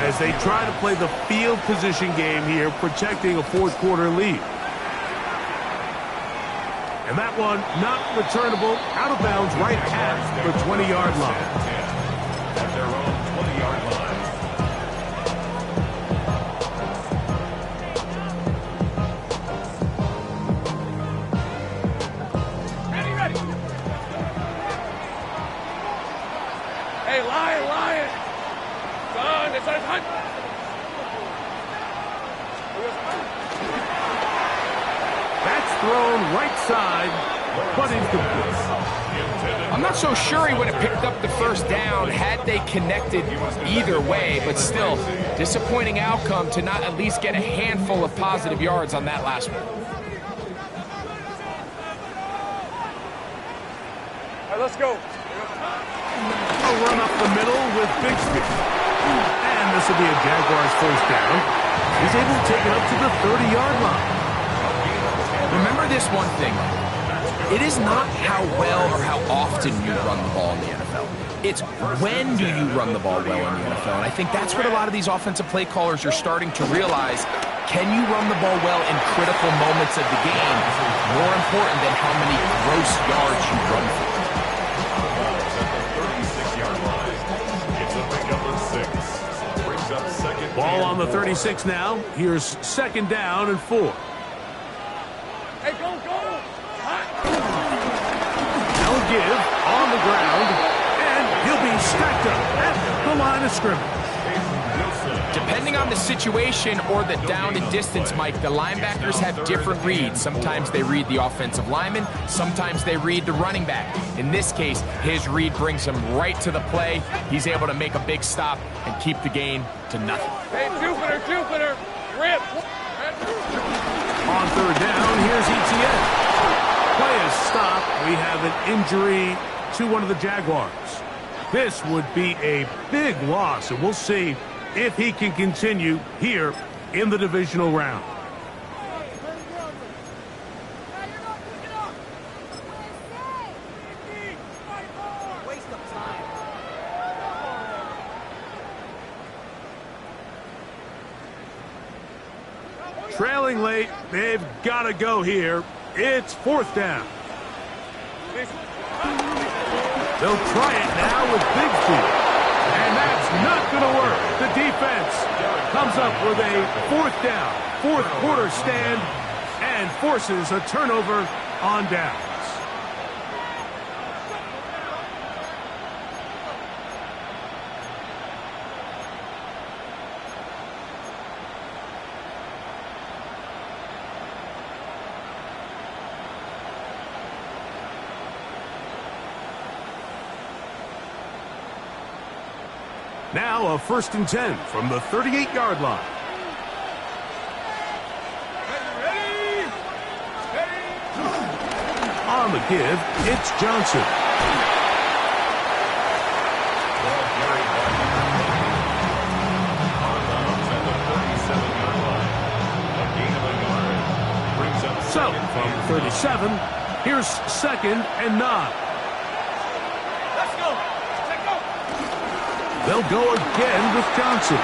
as they try to play the field position game here, protecting a 4th quarter lead. And that one not returnable, out of bounds right at the 20-yard line. At their own 20-yard line. Hey, Lion! Son, it's a hunt! That's thrown right side, but incomplete. I'm not so sure he would have picked up the 1st down had they connected either way, but still, disappointing outcome to not at least get a handful of positive yards on that last one. All right, let's go. A run up the middle with Bixby. And this will be a Jaguars 1st down. He's able to take it up to the 30-yard line. Remember this one thing. It is not how well or how often you run the ball in the NFL. It's when do you run the ball well in the NFL. And I think that's what a lot of these offensive play callers are starting to realize. Can you run the ball well in critical moments of the game? More important than how many gross yards you run for. Ball on the 36 now. Here's 2nd down and 4. Hey, go! They'll give on the ground, and he'll be stacked up at the line of scrimmage. Depending on the situation or the down and distance, Mike, the linebackers have different reads. Sometimes they read the offensive lineman. Sometimes they read the running back. In this case, his read brings him right to the play. He's able to make a big stop and keep the gain to nothing. Hey, Jupiter! Rip! On 3rd down, here's Etienne. play is stopped. We have an injury to one of the Jaguars. This would be a big loss, and we'll see if he can continue here in the divisional round. Trailing late, they've got to go here. It's 4th down. They'll try it now with Big Feet. And that's not going to work. The defense comes up with a 4th down, 4th quarter stand, and forces a turnover on downs. Now a 1st and 10 from the 38-yard line. On the give, it's Johnson. So, from 37, here's 2nd and 9. They'll go again with Johnson.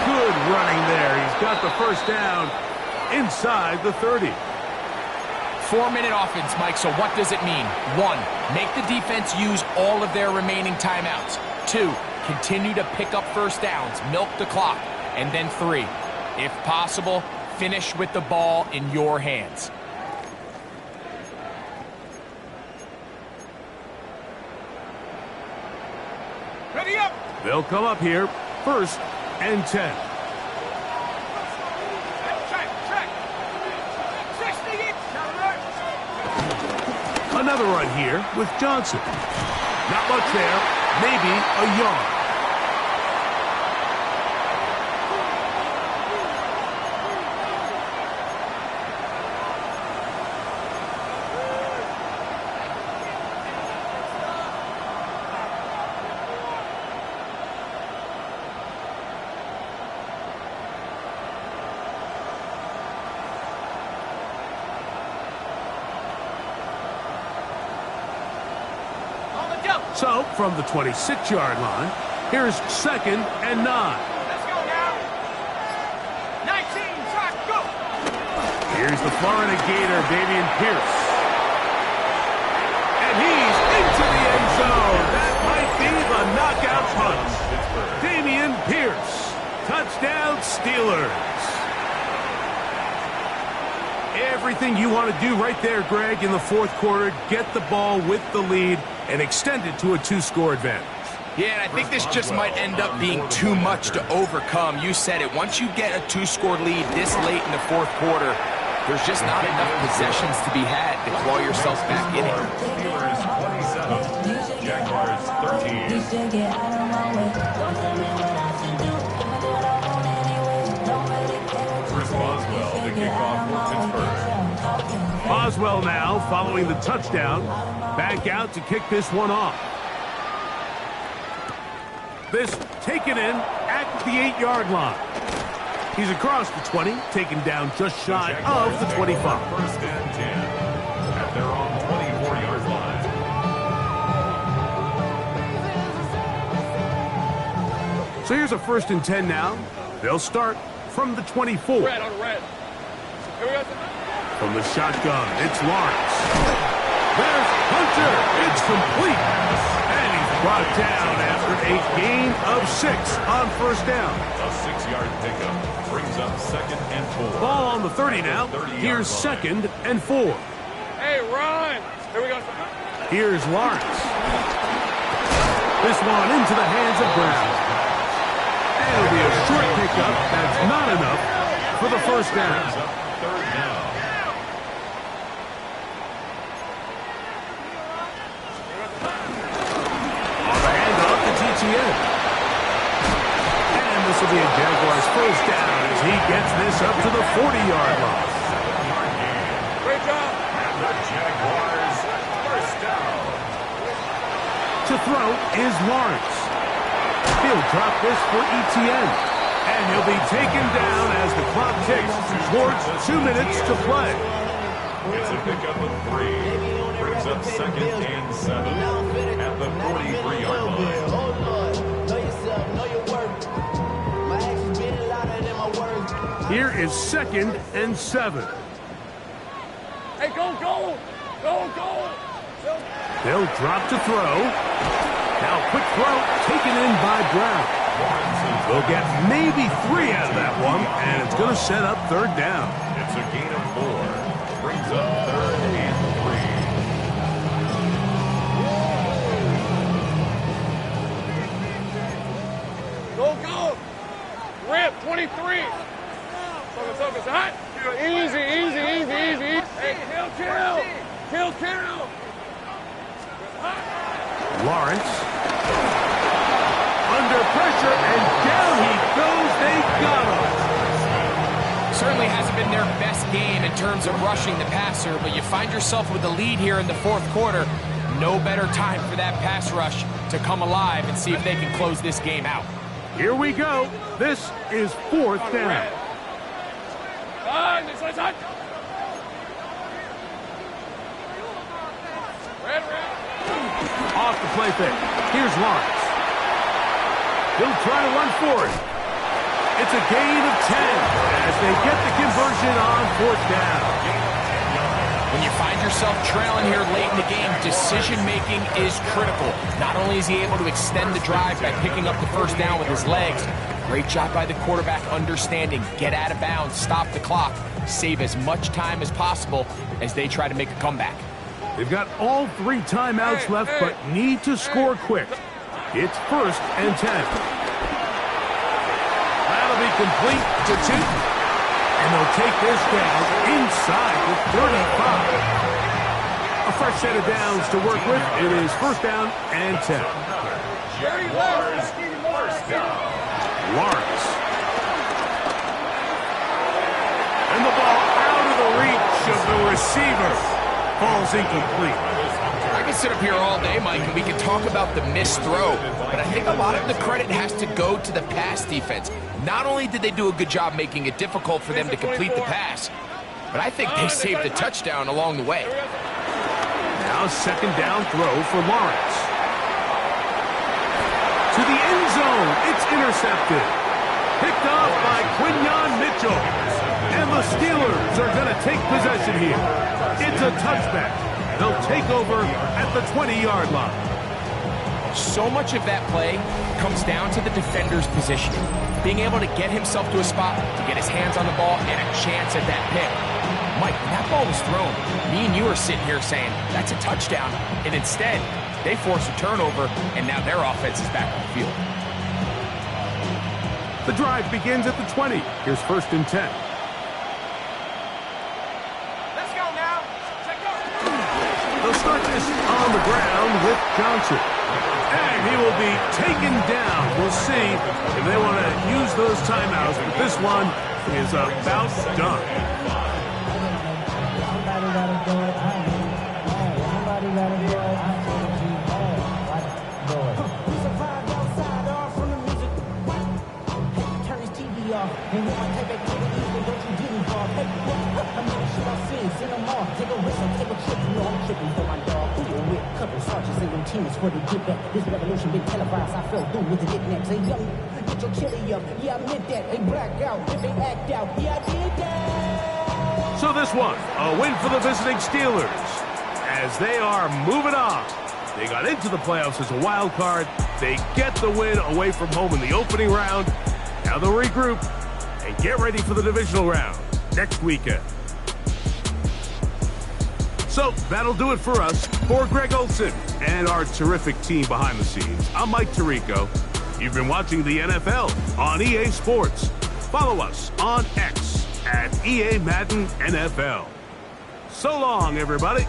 Good running there. He's got the 1st down inside the 30. 4-minute offense, Mike, so what does it mean? 1, make the defense use all of their remaining timeouts. 2, continue to pick up 1st downs, milk the clock. And then 3, if possible, finish with the ball in your hands. They'll come up here, 1st and 10. Another run here with Johnson. Not much there, maybe a yard. So, from the 26-yard line, here's 2nd and 9. Let's go now. 19, shot, go. Here's the Florida Gator, Dameon Pierce. And he's into the end zone. That might be the knockout punch. Dameon Pierce. Touchdown, Steelers. Everything you want to do right there, Greg, in the 4th quarter. Get the ball with the lead and extend it to a 2-score advantage. Yeah, and I think this just might end up being too much to overcome. You said it. Once you get a 2-score lead this late in the 4th quarter, there's just not enough possessions to be had to claw yourself back in it. Steelers 27, Jaguars 13. Chris Boswell to kick off for Pittsburgh. Boswell now, following the touchdown, back out to kick this one off. This taken in at the 8-yard line. He's across the 20, taken down just shy of the 25. 1st and 10 at their own 24-yard line. So here's a 1st and 10 now. They'll start from the 24. Red on red. Here we go. From the shotgun, it's Lawrence. There's Hunter. It's complete. And he's brought down after a gain of 6 on 1st down. A 6-yard pickup brings up 2nd and 4. Ball on the 30 now. Here's 2nd and 4. Hey, run. Here we go. Here's Lawrence. This one into the hands of Brown. And it'll be a short pickup. That's not enough for the 1st down. 3rd down. And this will be a Jaguars 1st down as he gets this up to the 40-yard line. Great job. The Jaguars, first down. To throw is Lawrence. He'll drop this for Etienne. And he'll be taken down as the clock ticks towards 2 minutes to play. It's a pickup of 3. Brings up 2nd and 7 at the 43-yard line. Here is 2nd and 7. Hey, go, go! Go, go! They'll drop to throw. Now quick throw taken in by Brown. We'll get maybe 3 out of that one, and it's going to set up 3rd down. It's a gain of 4. Brings up 3rd and 3. Go, go! Rip, 23! Focus, hot! Easy, easy, easy, easy. Hey, kill! Kill, kill! Lawrence. Under pressure, and down he goes. They got him. Certainly hasn't been their best game in terms of rushing the passer, but you find yourself with the lead here in the 4th quarter. No better time for that pass rush to come alive and see if they can close this game out. Here we go. This is 4th down. This one's hot. Red. Off the play fake. Here's Lawrence. He'll try to run for it. It's a gain of 10 as they get the conversion on 4th down. When you find yourself trailing here late in the game, decision-making is critical. Not only is he able to extend the drive by picking up the 1st down with his legs, great job by the quarterback understanding, get out of bounds, stop the clock, save as much time as possible as they try to make a comeback. They've got all 3 timeouts left, but need to score quick. It's 1st and 10. That'll be complete to 2. And they'll take this down inside the 35. A fresh set of downs to work with. It is 1st down and 10. Jaguars, first down. Lawrence. And the ball out of the reach of the receiver. Falls incomplete. I can sit up here all day, Mike, and we can talk about the missed throw, but I think a lot of the credit has to go to the pass defense. Not only did they do a good job making it difficult for them to complete the pass, but I think they saved a touchdown along the way. Now 2nd down throw for Lawrence. To the end zone. It's intercepted. Picked off by Quinyon Mitchell. And the Steelers are going to take possession here. It's a touchback. They'll take over at the 20-yard line. So much of that play comes down to the defender's positioning. Being able to get himself to a spot, to get his hands on the ball, and a chance at that pick. Mike, when that ball was thrown, me and you are sitting here saying, that's a touchdown. And instead, they force a turnover, and now their offense is back on the field. The drive begins at the 20. Here's 1st and 10. Let's go now. Check go. They'll start this on the ground with Johnson. And he will be taken down. We'll see if they want to use those timeouts, but this one is about done. For the get back, this revolution been televised. I fell through with the knickknacks. Hey, young, get your chili up. Yeah, I meant that. They black out. If they act out, yeah, I did that. So this one, a win for the visiting Steelers as they are moving on. They got into the playoffs as a wild card. They get the win away from home in the opening round. Now they'll regroup and get ready for the divisional round next weekend. So that'll do it for us. For Greg Olsen and our terrific team behind the scenes, I'm Mike Tirico. You've been watching the NFL on EA Sports. Follow us on X at EA Madden NFL. So long, everybody.